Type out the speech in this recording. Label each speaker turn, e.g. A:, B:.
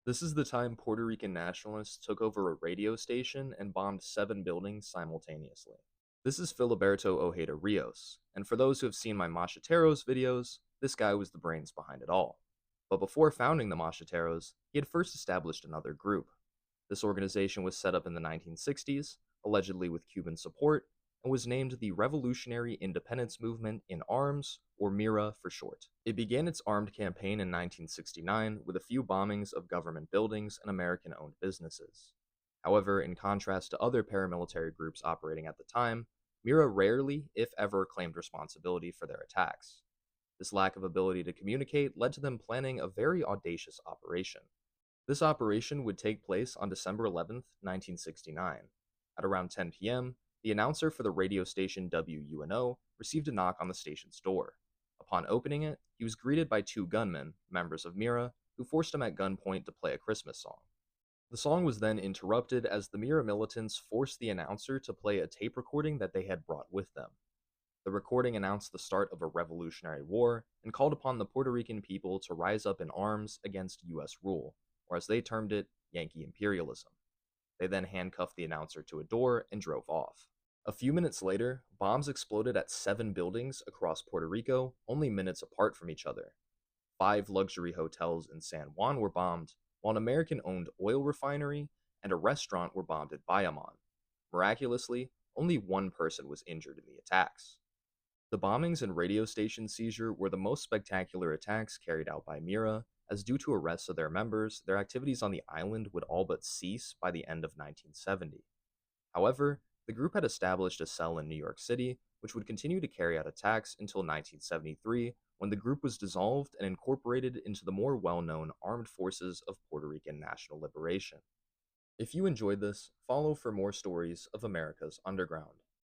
A: This is the time Puerto Rican nationalists took over a radio station and bombed 7 buildings simultaneously. This is Filiberto Ojeda Rios, and for those who have seen my Macheteros videos, this guy was the brains behind it all. But before founding the Macheteros, he had first established another group. This organization was set up in the 1960s, allegedly with Cuban support, and was named the Revolutionary Independence Movement in Arms, or MIRA for short. It began its armed campaign in 1969 with a few bombings of government buildings and American owned businesses. However, in contrast to other paramilitary groups operating at the time, MIRA rarely, if ever, claimed responsibility for their attacks. This lack of ability to communicate led to them planning a very audacious operation. This operation would take place on December 11th, 1969. At around 10 p.m., the announcer for the radio station WUNO received a knock on the station's door. Upon opening it, he was greeted by 2 gunmen, members of MIRA, who forced him at gunpoint to play a Christmas song. The song was then interrupted as the MIRA militants forced the announcer to play a tape recording that they had brought with them. The recording announced the start of a revolutionary war and called upon the Puerto Rican people to rise up in arms against U.S. rule, or as they termed it, Yankee imperialism. They then handcuffed the announcer to a door and drove off. A few minutes later, bombs exploded at 7 buildings across Puerto Rico, only minutes apart from each other. 5 luxury hotels in San Juan were bombed, while an American-owned oil refinery and a restaurant were bombed at Bayamon. Miraculously, only one person was injured in the attacks. The bombings and radio station seizure were the most spectacular attacks carried out by MIRA, as due to arrests of their members, their activities on the island would all but cease by the end of 1970. However, the group had established a cell in New York City, which would continue to carry out attacks until 1973, when the group was dissolved and incorporated into the more well-known Armed Forces of Puerto Rican National Liberation. If you enjoyed this, follow for more stories of America's underground.